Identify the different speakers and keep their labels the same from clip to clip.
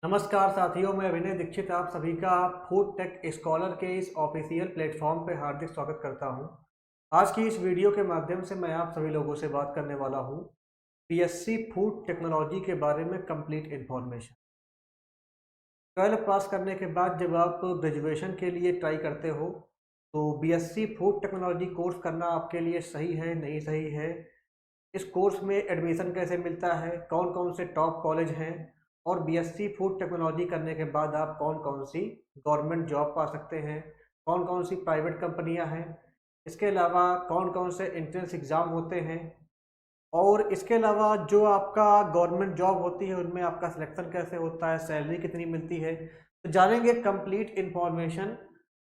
Speaker 1: नमस्कार साथियों, मैं अभिनय दीक्षित आप सभी का फूड टेक स्कॉलर के इस ऑफिशियल प्लेटफॉर्म पे हार्दिक स्वागत करता हूं। आज की इस वीडियो के माध्यम से मैं आप सभी लोगों से बात करने वाला हूं बीएससी फूड टेक्नोलॉजी के बारे में कंप्लीट इन्फॉर्मेशन। 12 पास करने के बाद जब आप ग्रेजुएशन के लिए ट्राई करते हो तो बीएससी फूड टेक्नोलॉजी कोर्स करना आपके लिए सही है नहीं सही है, इस कोर्स में एडमिशन कैसे मिलता है, कौन कौन से टॉप कॉलेज हैं और बीएससी फूड टेक्नोलॉजी करने के बाद आप कौन कौन सी गवर्नमेंट जॉब पा सकते हैं, कौन कौन सी प्राइवेट कंपनियां हैं, इसके अलावा कौन कौन से एंट्रेंस एग्ज़ाम होते हैं और इसके अलावा जो आपका गवर्नमेंट जॉब होती है उनमें आपका सिलेक्शन कैसे होता है, सैलरी कितनी मिलती है। तो जानेंगे complete information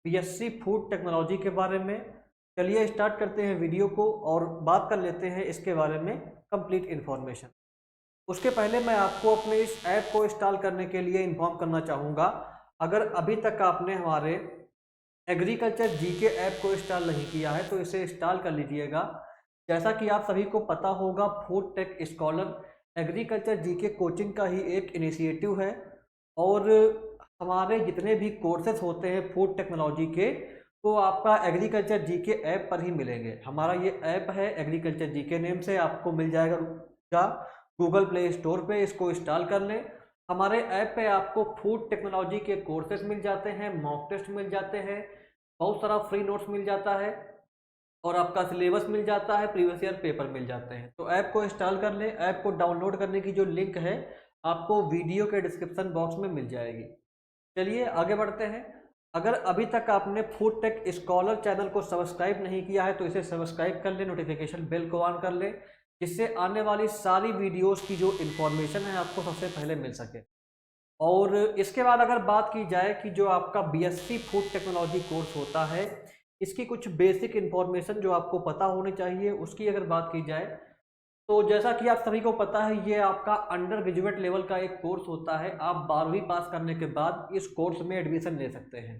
Speaker 1: BSc food technology के बारे में। चलिए स्टार्ट करते हैं वीडियो को और बात कर लेते हैं इसके बारे में कंप्लीट इन्फॉर्मेशन। उसके पहले मैं आपको अपने इस ऐप को इंस्टॉल करने के लिए इन्फॉर्म करना चाहूँगा। अगर अभी तक आपने हमारे एग्रीकल्चर जीके ऐप को इंस्टॉल नहीं किया है तो इसे इंस्टॉल कर लीजिएगा। जैसा कि आप सभी को पता होगा, food tech scholar agriculture GK coaching का ही एक इनिशिएटिव है और हमारे जितने भी कोर्सेज होते हैं फूड टेक्नोलॉजी के तो आपका एग्रीकल्चर जीके ऐप पर ही मिलेंगे। हमारा ये ऐप है एग्रीकल्चर जीके नेम से, आपको मिल जाएगा गूगल प्ले स्टोर पे। इसको इंस्टॉल कर लें। हमारे ऐप पे आपको फूड टेक्नोलॉजी के कोर्सेज मिल जाते हैं, मॉक टेस्ट मिल जाते हैं, बहुत सारा फ्री नोट्स मिल जाता है और आपका सिलेबस मिल जाता है, प्रीवियस ईयर पेपर मिल जाते हैं। तो ऐप को इंस्टॉल कर लें। ऐप को डाउनलोड करने की जो लिंक है आपको वीडियो के डिस्क्रिप्शन बॉक्स में मिल जाएगी। चलिए आगे बढ़ते हैं। अगर अभी तक आपने फूड टेक स्कॉलर चैनल को सब्सक्राइब नहीं किया है तो इसे सब्सक्राइब कर ले, नोटिफिकेशन बेल को ऑन कर ले, जिससे आने वाली सारी वीडियोस की जो इन्फॉर्मेशन है आपको सबसे पहले मिल सके। और इसके बाद अगर बात की जाए कि जो आपका बीएससी फूड टेक्नोलॉजी कोर्स होता है, इसकी कुछ बेसिक इन्फॉर्मेशन जो आपको पता होनी चाहिए उसकी अगर बात की जाए तो जैसा कि आप सभी को पता है ये आपका अंडर ग्रेजुएट लेवल का एक कोर्स होता है। आप 12वीं पास करने के बाद इस कोर्स में एडमिशन ले सकते हैं।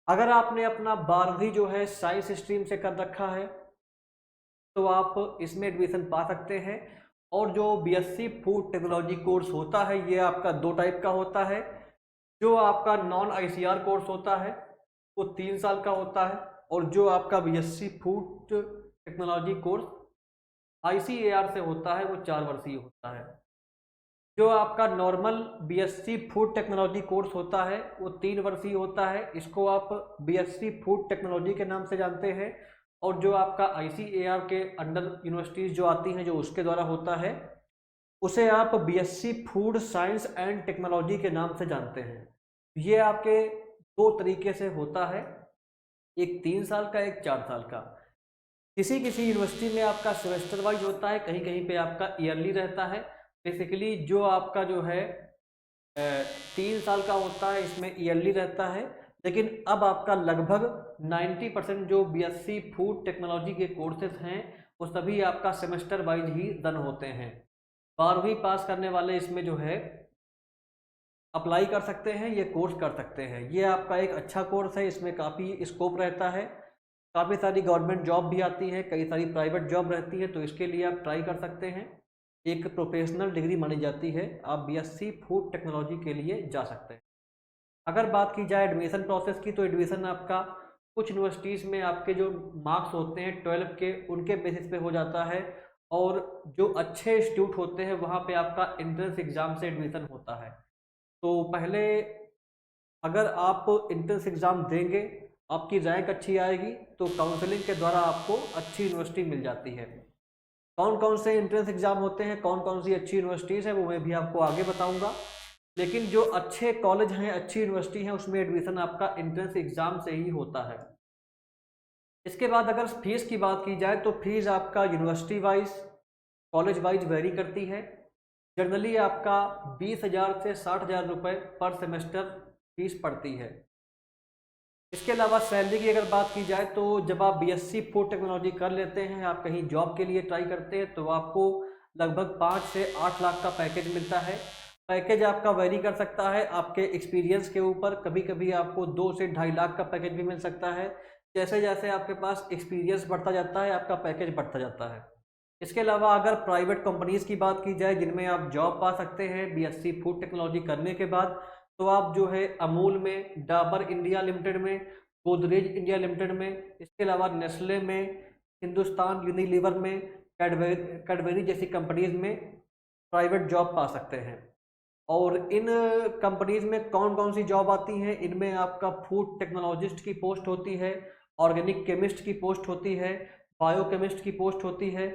Speaker 1: अगर आपने अपना 12वीं जो है साइंस स्ट्रीम से कर रखा है तो आप इसमें एडमिशन पा सकते हैं। और जो बीएससी फूड टेक्नोलॉजी कोर्स होता है ये आपका दो टाइप का होता है। जो आपका नॉन आईसीआर कोर्स होता है वो 3 साल का होता है और जो आपका BSc food technology course ICAR से होता है वो 4 वर्षीय होता है। जो आपका normal BSc food technology course होता है वो 3 वर्षीय होता है। इसको आप बीएससी फूड टेक्नोलॉजी के नाम से जानते हैं। और जो आपका आईसीएआर के अंडर यूनिवर्सिटीज़ जो आती हैं जो उसके द्वारा होता है उसे आप BSc food science and technology के नाम से जानते हैं। ये आपके दो तरीके से होता है, एक 3 साल का, एक 4 साल का। किसी किसी यूनिवर्सिटी में आपका सेमेस्टर वाइज होता है, कहीं कहीं पे आपका ईयरली रहता है। बेसिकली जो आपका जो है 3 साल का होता है इसमें ईयरली रहता है। लेकिन अब आपका लगभग 90% जो बीएससी फूड टेक्नोलॉजी के कोर्सेज हैं वो सभी आपका सेमेस्टर वाइज ही रन होते हैं। 12वीं पास करने वाले इसमें जो है अप्लाई कर सकते हैं, ये कोर्स कर सकते हैं। ये आपका एक अच्छा कोर्स है, इसमें काफ़ी स्कोप रहता है, काफ़ी सारी गवर्नमेंट जॉब भी आती है, कई सारी प्राइवेट जॉब रहती है, तो इसके लिए आप ट्राई कर सकते हैं। एक प्रोफेशनल डिग्री मानी जाती है, आप बीएससी फूड टेक्नोलॉजी के लिए जा सकते हैं। अगर बात की जाए एडमिशन प्रोसेस की तो एडमिशन आपका कुछ यूनिवर्सिटीज़ में आपके जो मार्क्स होते हैं 12 के उनके बेसिस पे हो जाता है और जो अच्छे इंस्टीट्यूट होते हैं वहाँ पे आपका एंट्रेंस एग्ज़ाम से एडमिशन होता है। तो पहले अगर आप एंट्रेंस एग्ज़ाम देंगे, आपकी रैंक अच्छी आएगी तो काउंसलिंग के द्वारा आपको अच्छी यूनिवर्सिटी मिल जाती है। कौन कौन से एंट्रेंस एग्ज़ाम होते हैं, कौन कौन सी अच्छी यूनिवर्सिटीज़ हैं वो मैं भी आपको आगे बताऊंगा। लेकिन जो अच्छे कॉलेज हैं, अच्छी यूनिवर्सिटी हैं, उसमें एडमिशन आपका एंट्रेंस एग्ज़ाम से ही होता है। इसके बाद अगर फीस की बात की जाए तो फीस आपका university wise, college wise very करती है। जनरली आपका 20,000 से 60,000 रुपये पर सेमेस्टर फीस पड़ती है। इसके अलावा सैलरी की अगर बात की जाए तो जब आप बीएससी फूड टेक्नोलॉजी कर लेते हैं, आप कहीं जॉब के लिए ट्राई करते हैं तो आपको लगभग 5 से 8 लाख का पैकेज मिलता है। पैकेज आपका वेरी कर सकता है आपके एक्सपीरियंस के ऊपर, कभी कभी आपको 2 से 2.5 लाख का पैकेज भी मिल सकता है। जैसे जैसे आपके पास एक्सपीरियंस बढ़ता जाता है आपका पैकेज बढ़ता जाता है। इसके अलावा अगर प्राइवेट कंपनीज की बात की जाए जिनमें आप जॉब पा सकते हैं बीएससी फूड टेक्नोलॉजी करने के बाद, तो आप जो है अमूल में, डाबर इंडिया लिमिटेड में, गोदरेज इंडिया लिमिटेड में, इसके अलावा नेस्ले में, हिंदुस्तान यूनिलीवर में, कैडबरी जैसी कंपनीज में प्राइवेट जॉब पा सकते हैं। और इन कंपनीज में कौन कौन सी जॉब आती हैं, इनमें आपका फूड टेक्नोलॉजिस्ट की पोस्ट होती है, ऑर्गेनिक केमिस्ट की पोस्ट होती है, बायोकेमिस्ट की पोस्ट होती है,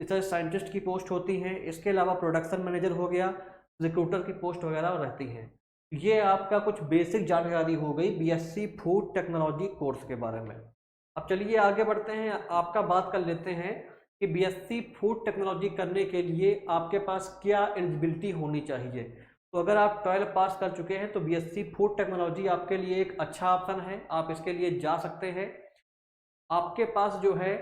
Speaker 1: रिसर्च साइंटिस्ट की पोस्ट होती हैं, इसके अलावा प्रोडक्शन मैनेजर हो गया, रिक्रूटर की पोस्ट वगैरह रहती हैं। ये आपका कुछ बेसिक जानकारी हो गई बीएससी फूड टेक्नोलॉजी कोर्स के बारे में। अब चलिए आगे बढ़ते हैं, आपका बात कर लेते हैं कि बीएससी फूड टेक्नोलॉजी करने के लिए आपके पास क्या एलिजिबिलिटी होनी चाहिए। तो अगर आप 12 पास कर चुके हैं तो बीएससी फूड टेक्नोलॉजी आपके लिए एक अच्छा ऑप्शन है, आप इसके लिए जा सकते हैं। आपके पास जो है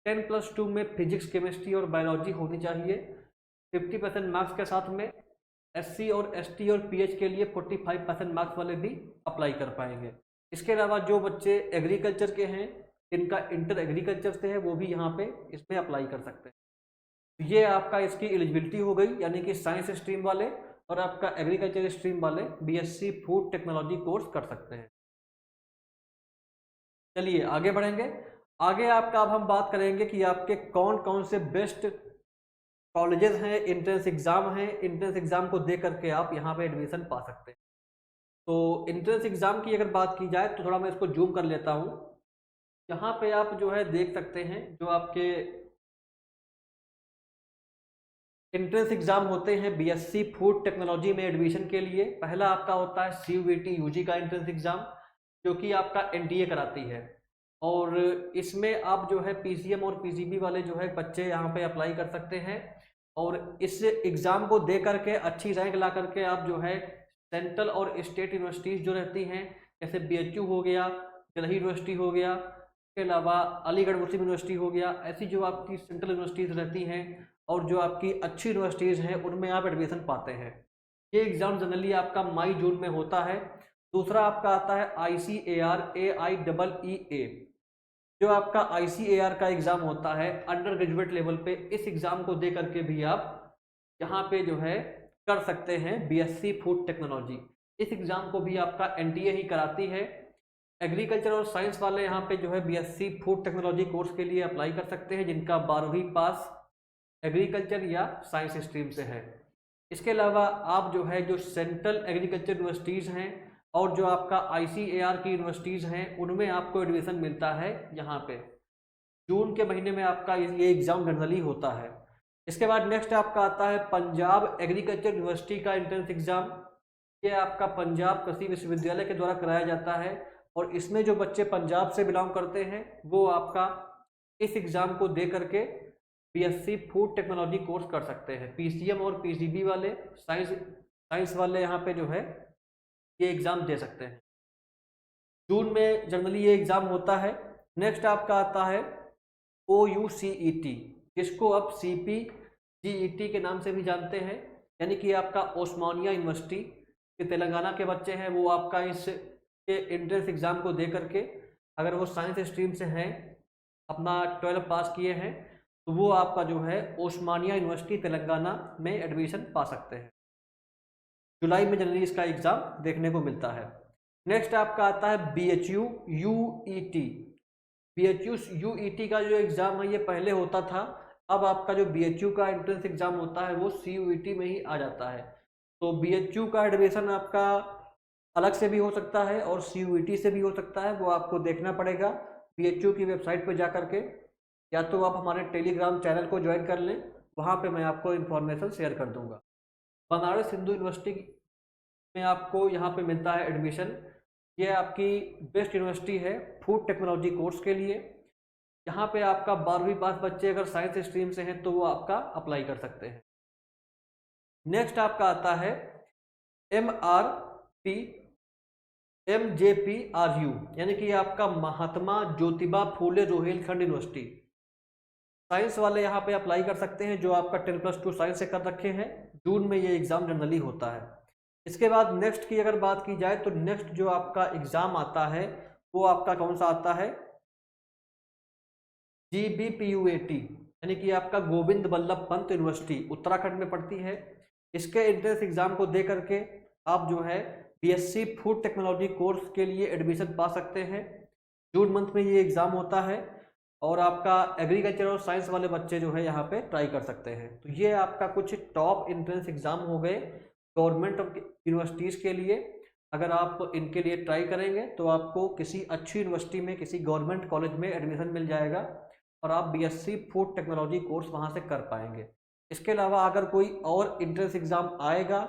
Speaker 1: 10+2 में फिजिक्स, केमिस्ट्री और बायोलॉजी होनी चाहिए। 50% मार्क्स के साथ में एससी और एसटी और पीएच के लिए 45% मार्क्स वाले भी अप्लाई कर पाएंगे। इसके अलावा जो बच्चे एग्रीकल्चर के हैं, जिनका इंटर एग्रीकल्चर से है, वो भी यहाँ पे इसमें अप्लाई कर सकते हैं। ये आपका इसकी एलिजिबिलिटी हो गई, यानी कि साइंस स्ट्रीम वाले और आपका एग्रीकल्चर स्ट्रीम वाले बीएससी फूड टेक्नोलॉजी कोर्स कर सकते हैं। चलिए आगे बढ़ेंगे। आगे आपका अब हम बात करेंगे कि आपके कौन कौन से बेस्ट कॉलेजेस हैं, एंट्रेंस एग्जाम हैं, एंट्रेंस एग्जाम को दे करके आप यहाँ पे एडमिशन पा सकते हैं। तो एंट्रेंस एग्जाम की अगर बात की जाए तो थोड़ा मैं इसको जूम कर लेता हूँ। यहाँ पे आप जो है देख सकते हैं जो आपके एंट्रेंस एग्जाम होते हैं बीएससी फूड टेक्नोलॉजी में एडमिशन के लिए। पहला आपका होता है सीयूईटी यूजी का एंट्रेंस एग्जाम, जो कि आपका एनटीए कराती है। और इसमें आप जो है पीसीएम और पीसीबी वाले जो है बच्चे यहाँ पे अप्लाई कर सकते हैं। और इस एग्ज़ाम को दे करके अच्छी रैंक ला करके आप जो है सेंट्रल और स्टेट यूनिवर्सिटीज़ जो रहती हैं, जैसे बीएचयू हो गया, दिल्ली यूनिवर्सिटी हो गया, इसके अलावा अलीगढ़ मुस्लिम यूनिवर्सिटी हो गया, ऐसी जो आपकी सेंट्रल यूनिवर्सिटीज़ रहती हैं और जो आपकी अच्छी यूनिवर्सिटीज़ हैं उनमें आप एडमिशन पाते हैं। ये एग्ज़ाम जनरली आपका मई जून में होता है। दूसरा आपका आता है ICAR AIEEA, जो आपका ICAR का एग्ज़ाम होता है अंडर ग्रेजुएट लेवल पे। इस एग्ज़ाम को दे करके भी आप यहाँ पे जो है कर सकते हैं बीएससी फूड टेक्नोलॉजी। इस एग्ज़ाम को भी आपका एनटीए ही कराती है। एग्रीकल्चर और साइंस वाले यहाँ पे जो है बीएससी फूड टेक्नोलॉजी कोर्स के लिए अप्लाई कर सकते हैं जिनका 12वीं पास एग्रीकल्चर या साइंस स्ट्रीम से है। इसके अलावा आप जो है जो सेंट्रल एग्रीकल्चर यूनिवर्सिटीज़ हैं और जो आपका ICAR की यूनिवर्सिटीज़ हैं उनमें आपको एडमिशन मिलता है। यहाँ पे जून के महीने में आपका ये एग्ज़ाम जनरली होता है। इसके बाद नेक्स्ट आपका आता है पंजाब एग्रीकल्चर यूनिवर्सिटी का एंट्रेंस एग्ज़ाम। ये आपका पंजाब कृषि विश्वविद्यालय के द्वारा कराया जाता है और इसमें जो बच्चे पंजाब से बिलोंग करते हैं वो आपका इस एग्ज़ाम को दे करके बीएससी फूड टेक्नोलॉजी कोर्स कर सकते हैं। पीसीएम और पीसीबी वाले, साइंस वाले यहाँ पे जो है ये एग्ज़ाम दे सकते हैं। जून में जनरली ये एग्ज़ाम होता है। नेक्स्ट आपका आता है OUCET, जिसको आप CPGET के नाम से भी जानते हैं, यानी कि आपका ओस्मानिया यूनिवर्सिटी के तेलंगाना के बच्चे हैं वो आपका इस एंट्रेंस एग्ज़ाम को दे करके, अगर वो साइंस स्ट्रीम से हैं, अपना 12 पास किए हैं, तो वो आपका जो है ओस्मानिया यूनिवर्सिटी तेलंगाना में एडमिशन पा सकते हैं। जुलाई में जनरली इसका एग्ज़ाम देखने को मिलता है। नेक्स्ट आपका आता है BHU UET। BHU UET का जो एग्ज़ाम है ये पहले होता था, अब आपका जो BHU का एंट्रेंस एग्ज़ाम होता है वो CUET में ही आ जाता है। तो BHU का एडमिशन आपका अलग से भी हो सकता है और CUET से भी हो सकता है, वो आपको देखना पड़ेगा BHU की वेबसाइट पर जा करके, या तो आप हमारे टेलीग्राम चैनल को ज्वाइन कर लें, वहाँ पे मैं आपको इन्फॉर्मेशन शेयर कर दूँगा। बनारस हिंदू यूनिवर्सिटी में आपको यहाँ पे मिलता है एडमिशन। ये आपकी बेस्ट यूनिवर्सिटी है फूड टेक्नोलॉजी कोर्स के लिए। यहाँ पे आपका 12वीं पास बच्चे अगर साइंस स्ट्रीम से हैं तो वो आपका अप्लाई कर सकते हैं। नेक्स्ट आपका आता है MJPRU, यानी कि आपका महात्मा ज्योतिबा फूले रोहिलखंड यूनिवर्सिटी। साइंस वाले यहाँ पे अप्लाई कर सकते हैं जो आपका 10+2 साइंस से कर रखे हैं। जून में ये एग्ज़ाम जनरली होता है। इसके बाद नेक्स्ट की अगर बात की जाए तो नेक्स्ट जो आपका एग्ज़ाम आता है वो आपका कौन सा आता है, GBPUAT, यानी कि आपका गोविंद बल्लभ पंत यूनिवर्सिटी उत्तराखंड में पड़ती है। इसके एंट्रेंस एग्जाम को दे करके आप जो है बीएससी फूड टेक्नोलॉजी कोर्स के लिए एडमिशन पा सकते हैं। जून मंथ में ये एग्ज़ाम होता है और आपका एग्रीकल्चर और साइंस वाले बच्चे जो है यहाँ पे ट्राई कर सकते हैं। तो ये आपका कुछ टॉप एंट्रेंस एग्ज़ाम हो गए गवर्नमेंट यूनिवर्सिटीज़ के लिए। अगर आप इनके लिए ट्राई करेंगे तो आपको किसी अच्छी यूनिवर्सिटी में, किसी गवर्नमेंट कॉलेज में एडमिशन मिल जाएगा और आप बीएससी फूड टेक्नोलॉजी कोर्स वहाँ से कर पाएंगे। इसके अलावा अगर कोई और एंट्रेंस एग्ज़ाम आएगा,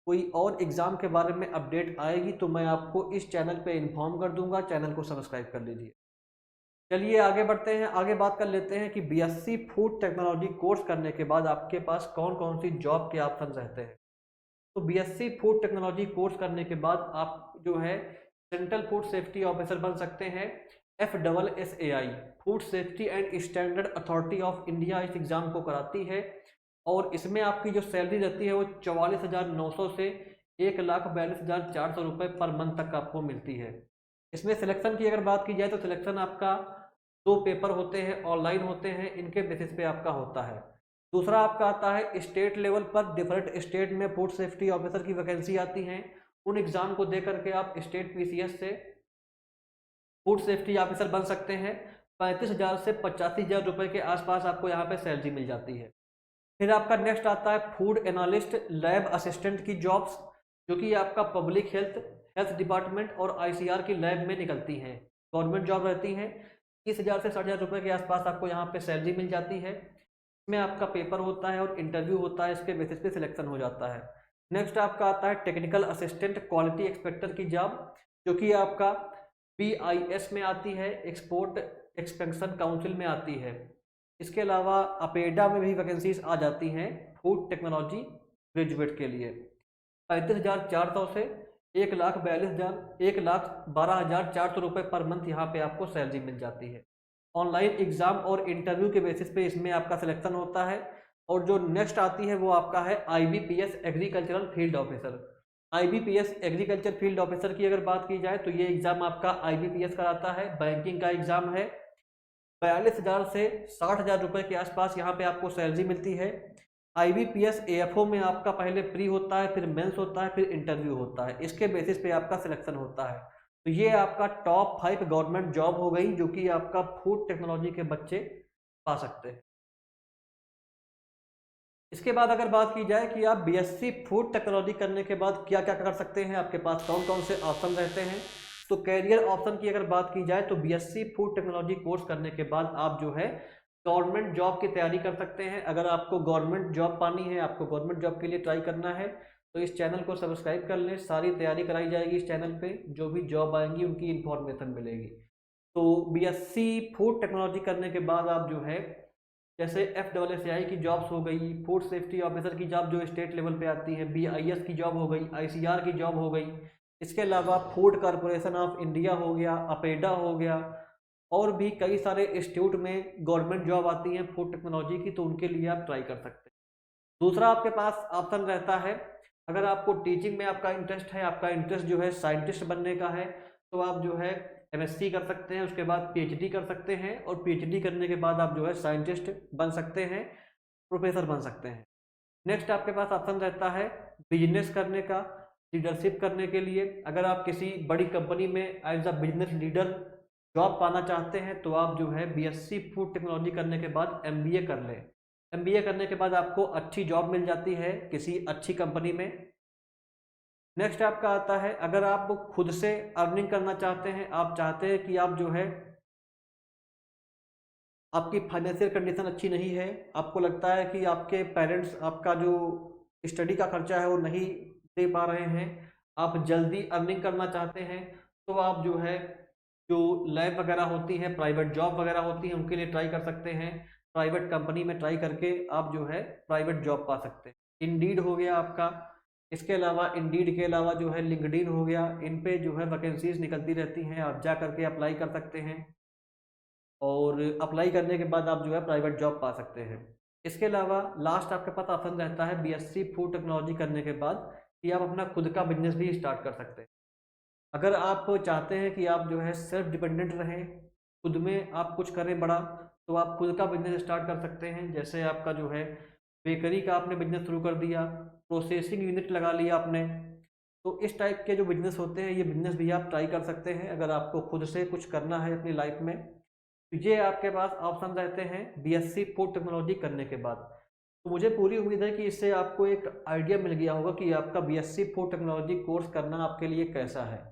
Speaker 1: कोई और एग्ज़ाम के बारे में अपडेट आएगी तो मैं आपको इस चैनल पे इन्फॉर्म कर दूंगा। चैनल को सब्सक्राइब कर लीजिए। चलिए आगे बढ़ते हैं, आगे बात कर लेते हैं कि बीएससी फूड टेक्नोलॉजी कोर्स करने के बाद आपके पास कौन कौन सी जॉब के ऑप्शन रहते हैं। तो बीएससी फूड टेक्नोलॉजी कोर्स करने के बाद आप जो है सेंट्रल फूड सेफ्टी ऑफिसर बन सकते हैं। FSSAI food safety and standard authority of India इस एग्ज़ाम को कराती है और इसमें आपकी जो सैलरी रहती है वो 44,900 से 1,42,400 रुपये पर मंथ तक आपको मिलती है। इसमें सिलेक्शन की अगर बात की जाए तो सिलेक्शन आपका 2 पेपर होते हैं, ऑनलाइन होते हैं, इनके बेसिस पे आपका होता है। दूसरा आपका आता है स्टेट लेवल पर डिफरेंट स्टेट में फूड सेफ्टी ऑफिसर की वैकेंसी आती हैं। उन एग्ज़ाम को दे करके आप स्टेट PCS से फूड सेफ्टी ऑफिसर बन सकते हैं। 35,000 से 85,000 रुपये के आसपास आपको यहाँ पे सैलरी मिल जाती है। फिर आपका नेक्स्ट आता है फूड एनालिस्ट लैब असिस्टेंट की जॉब्स, जो कि आपका पब्लिक हेल्थ डिपार्टमेंट और ICR की लैब में निकलती हैं। गवर्नमेंट जॉब रहती हैं। 30,000 से 60,000 रुपये के आसपास आपको यहाँ पे सैलरी मिल जाती है। इसमें आपका पेपर होता है और इंटरव्यू होता है, इसके बेसिस पे सिलेक्शन हो जाता है। नेक्स्ट आपका आता है टेक्निकल असिस्टेंट क्वालिटी एक्सपेक्टर की जॉब, जो कि आपका BIS में आती है, एक्सपोर्ट एक्सपेंशन काउंसिल में आती है। इसके अलावा अपेडा में भी वैकेंसीज आ जाती हैं फूड टेक्नोलॉजी ग्रेजुएट के लिए। 35,400 से 1,12,400 रुपये पर मंथ यहाँ पे आपको सैलरी मिल जाती है। ऑनलाइन एग्ज़ाम और इंटरव्यू के बेसिस पे इसमें आपका सिलेक्शन होता है। और जो नेक्स्ट आती है वो आपका है IBPS agricultural field officer. IBPS agriculture field officer की अगर बात की जाए तो ये एग्ज़ाम आपका IBPS कराता है, बैंकिंग का एग्ज़ाम है। 42,000 से 60,000 रुपये के आसपास यहाँ पे आपको सैलरी मिलती है। IBPS AFO में आपका पहले प्री होता है, फिर मेंस होता है, फिर इंटरव्यू होता है। इसके बेसिस पे आपका सिलेक्शन होता है। तो ये आपका टॉप 5 गवर्नमेंट जॉब हो गई जो कि आपका फूड टेक्नोलॉजी के बच्चे पा सकते हैं। इसके बाद अगर बात की जाए कि आप बीएससी फूड टेक्नोलॉजी करने के बाद क्या क्या कर सकते हैं, आपके पास कौन कौन से ऑप्शन रहते हैं, तो कैरियर ऑप्शन की अगर बात की जाए तो बीएससी फूड टेक्नोलॉजी कोर्स करने के बाद आप जो है गवर्नमेंट जॉब की तैयारी कर सकते हैं। अगर आपको गवर्नमेंट जॉब पानी है, आपको गवर्नमेंट जॉब के लिए ट्राई करना है तो इस चैनल को सब्सक्राइब कर लें। सारी तैयारी कराई जाएगी इस चैनल पे, जो भी जॉब आएंगी उनकी इन्फॉर्मेशन मिलेगी। तो बीएससी फूड टेक्नोलॉजी करने के बाद आप जो है जैसे FSSAI की जॉब्स हो गई, फूड सेफ्टी ऑफिसर की जॉब जो स्टेट लेवल पे आती है, BIS की जॉब हो गई, ICR की जॉब हो गई, इसके अलावा फूड कॉरपोरेशन ऑफ इंडिया हो गया, अपेडा हो गया, और भी कई सारे इंस्टीट्यूट में गवर्नमेंट जॉब आती हैं फूड टेक्नोलॉजी की, तो उनके लिए आप ट्राई कर सकते हैं। दूसरा आपके पास ऑप्शन रहता है, अगर आपको टीचिंग में आपका इंटरेस्ट है, आपका इंटरेस्ट जो है साइंटिस्ट बनने का है, तो आप जो है MSc कर सकते हैं, उसके बाद PhD कर सकते हैं, और PhD करने के बाद आप जो है साइंटिस्ट बन सकते हैं, प्रोफेसर बन सकते हैं। नेक्स्ट आपके पास ऑप्शन रहता है बिजनेस करने का, लीडरशिप करने के लिए। अगर आप किसी बड़ी कंपनी में as a business leader job पाना चाहते हैं तो आप जो है बीएससी फूड टेक्नोलॉजी करने के बाद MBA कर लें। MBA करने के बाद आपको अच्छी जॉब मिल जाती है किसी अच्छी कंपनी में। नेक्स्ट आपका आता है, अगर आप खुद से अर्निंग करना चाहते हैं, आप चाहते हैं कि आप जो है आपकी फाइनेंशियल कंडीशन अच्छी नहीं है, आपको लगता है कि आपके पेरेंट्स आपका जो स्टडी का खर्चा है वो नहीं दे पा रहे हैं, आप जल्दी अर्निंग करना चाहते हैं, तो आप जो है जो लैब वगैरह होती हैं, प्राइवेट जॉब वगैरह होती हैं, उनके लिए ट्राई कर सकते हैं। प्राइवेट कंपनी में ट्राई करके आप जो है प्राइवेट जॉब पा सकते हैं। इंडीड हो गया आपका, इसके अलावा इंडीड के अलावा जो है लिंक्डइन हो गया, इन पे जो है वैकेंसीज निकलती रहती हैं, आप जा करके अप्लाई कर सकते हैं और अप्लाई करने के बाद आप जो है प्राइवेट जॉब पा सकते हैं। इसके अलावा लास्ट आपके पास ऑप्शन रहता है बीएससी फूड टेक्नोलॉजी करने के बाद कि आप अपना खुद का बिजनेस भी स्टार्ट कर सकते हैं। अगर आप चाहते हैं कि आप जो है सेल्फ डिपेंडेंट रहें, खुद में आप कुछ करें बड़ा, तो आप खुद का बिजनेस स्टार्ट कर सकते हैं। जैसे आपका जो है बेकरी का आपने बिजनेस शुरू कर दिया, प्रोसेसिंग यूनिट लगा लिया आपने, तो इस टाइप के जो बिजनेस होते हैं ये बिजनेस भी आप ट्राई कर सकते हैं अगर आपको खुद से कुछ करना है अपनी लाइफ में। तो ये आपके पास ऑप्शन रहते हैं बीएससी फूड टेक्नोलॉजी करने के बाद। तो मुझे पूरी उम्मीद है कि इससे आपको एक आइडिया मिल गया होगा कि आपका बीएससी फूड टेक्नोलॉजी कोर्स करना आपके लिए कैसा है।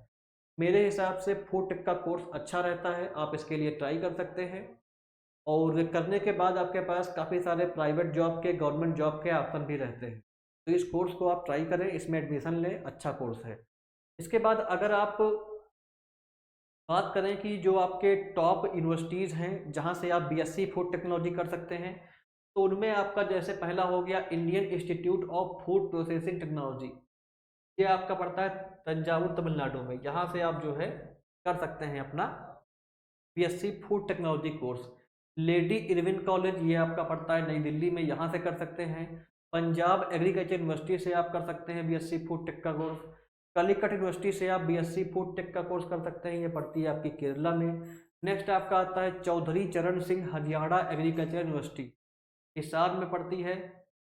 Speaker 1: मेरे हिसाब से फूड टेक का कोर्स अच्छा रहता है, आप इसके लिए ट्राई कर सकते हैं और करने के बाद आपके पास काफ़ी सारे प्राइवेट जॉब के, गवर्नमेंट जॉब के ऑप्शन भी रहते हैं। तो इस कोर्स को आप ट्राई करें, इसमें एडमिशन लें, अच्छा कोर्स है। इसके बाद अगर आप बात करें कि जो आपके टॉप यूनिवर्सिटीज़ हैं जहां से आप बीएससी फूड टेक्नोलॉजी कर सकते हैं, तो उनमें आपका जैसे पहला हो गया Indian institute of food processing technology. ये आपका पड़ता है तंजावुर तमिलनाडु में। यहाँ से आप जो है कर सकते हैं अपना BSc food technology course. Lady Irwin college ये आपका पड़ता है नई दिल्ली में, यहाँ से कर सकते हैं। पंजाब एग्रीकल्चर यूनिवर्सिटी से आप कर सकते हैं बीएससी फूड टेक का कोर्स। कलिकट यूनिवर्सिटी से आप बीएससी फूड टेक का कोर्स कर सकते हैं, ये पड़ती है आपकी केरला में। नेक्स्ट आपका आता है चौधरी चरण सिंह हरियाणा एग्रीकल्चर यूनिवर्सिटी, हिसार में पड़ती है,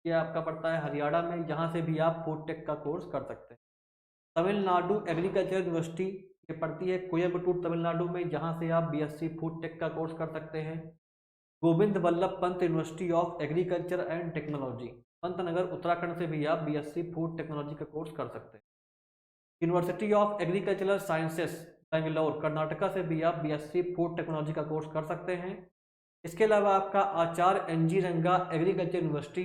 Speaker 1: ये आपका पड़ता है हरियाणा में, यहाँ से भी आप फूड टेक का कोर्स कर सकते हैं। तमिलनाडु एग्रीकल्चर यूनिवर्सिटी ये पड़ती है कोयम्बटूर तमिलनाडु में, जहाँ से आप बीएससी फूड टेक का कोर्स कर सकते हैं। Govind Vallabh Pant university of agriculture and technology, Pantnagar Uttarakhand से भी आप बीएससी फूड टेक्नोलॉजी का कोर्स कर सकते हैं। University of agricultural sciences Bangalore Karnataka से भी आप बीएससी फूड टेक्नोलॉजी का कोर्स कर सकते हैं। इसके अलावा आपका आचार्य एनजी रंगा एग्रीकल्चर यूनिवर्सिटी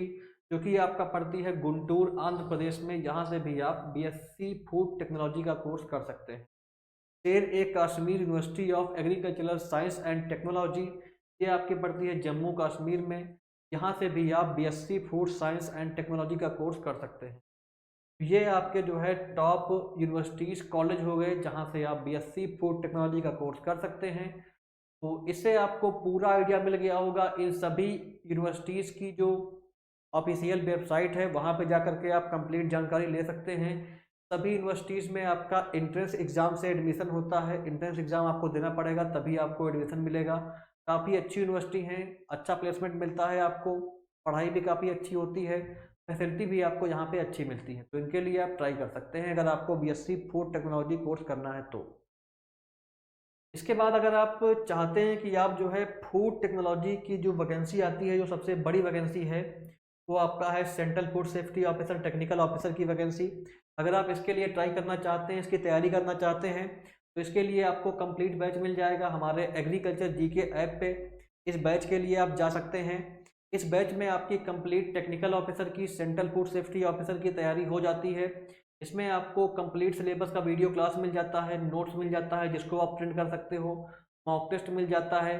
Speaker 1: जो कि आपका पड़ती है गुंटूर आंध्र प्रदेश में, यहाँ से भी आप बीएससी फूड टेक्नोलॉजी का कोर्स कर सकते हैं। Sher e Kashmir University of Agricultural Science and Technology ये आपकी पड़ती है जम्मू कश्मीर में, यहाँ से भी आप BSc food science and technology का कोर्स कर सकते हैं। ये आपके जो है टॉप यूनिवर्सिटीज़ कॉलेज हो गए जहाँ से आप बीएससी फूड टेक्नोलॉजी का कोर्स कर सकते हैं। तो इससे आपको पूरा आइडिया मिल गया होगा इन सभी यूनिवर्सिटीज़ की जो ऑफिशियल वेबसाइट है वहाँ पे जाकर के आप कंप्लीट जानकारी ले सकते हैं। सभी यूनिवर्सिटीज़ में आपका एंट्रेंस एग्ज़ाम से एडमिशन होता है, एंट्रेंस एग्ज़ाम आपको देना पड़ेगा तभी आपको एडमिशन मिलेगा। काफ़ी अच्छी यूनिवर्सिटी है, अच्छा प्लेसमेंट मिलता है आपको, पढ़ाई भी काफ़ी अच्छी होती है, फैसिलिटी भी आपको यहाँ पे अच्छी मिलती है। तो इनके लिए आप ट्राई कर सकते हैं अगर आपको बीएससी फूड टेक्नोलॉजी कोर्स करना है तो। इसके बाद अगर आप चाहते हैं कि आप जो है फूड टेक्नोलॉजी की जो वैकेंसी आती है, जो सबसे बड़ी वैकेंसी है वो आपका है central food safety officer technical officer की वैकेंसी। अगर आप इसके लिए ट्राई करना चाहते हैं, इसकी तैयारी करना चाहते हैं, तो इसके लिए आपको कंप्लीट बैच मिल जाएगा हमारे एग्रीकल्चर जीके ऐप पे। इस बैच के लिए आप जा सकते हैं। इस बैच में आपकी कंप्लीट टेक्निकल ऑफिसर की, सेंट्रल फूड सेफ्टी ऑफिसर की तैयारी हो जाती है। इसमें आपको कंप्लीट सिलेबस का वीडियो क्लास मिल जाता है, नोट्स मिल जाता है जिसको आप प्रिंट कर सकते हो, मॉक टेस्ट मिल जाता है,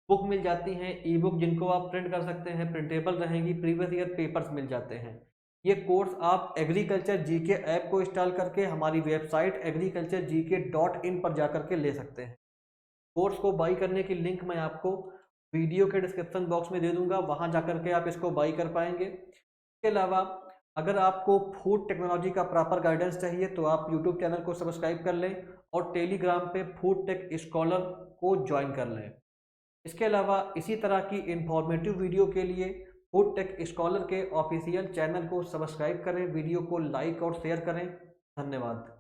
Speaker 1: बुक मिल जाती हैं, ई बुक जिनको आप प्रिंट कर सकते हैं, प्रिंटेबल रहेंगी, प्रीवियस ईयर पेपर्स मिल जाते हैं। ये कोर्स आप एग्रीकल्चर जीके ऐप को इंस्टॉल करके हमारी वेबसाइट agriculturegk.in पर जा करके ले सकते हैं। कोर्स को बाई करने की लिंक मैं आपको वीडियो के डिस्क्रिप्शन बॉक्स में दे दूंगा, वहां जा करके आप इसको बाई कर पाएंगे। इसके अलावा अगर आपको फूड टेक्नोलॉजी का प्रॉपर गाइडेंस चाहिए तो आप यूट्यूब चैनल को सब्सक्राइब कर लें और टेलीग्राम पे फूड टेक स्कॉलर को ज्वाइन कर लें। इसके अलावा इसी तरह की इंफॉर्मेटिव वीडियो के लिए फूड टेक स्कॉलर के ऑफिशियल चैनल को सब्सक्राइब करें, वीडियो को लाइक और शेयर करें। धन्यवाद।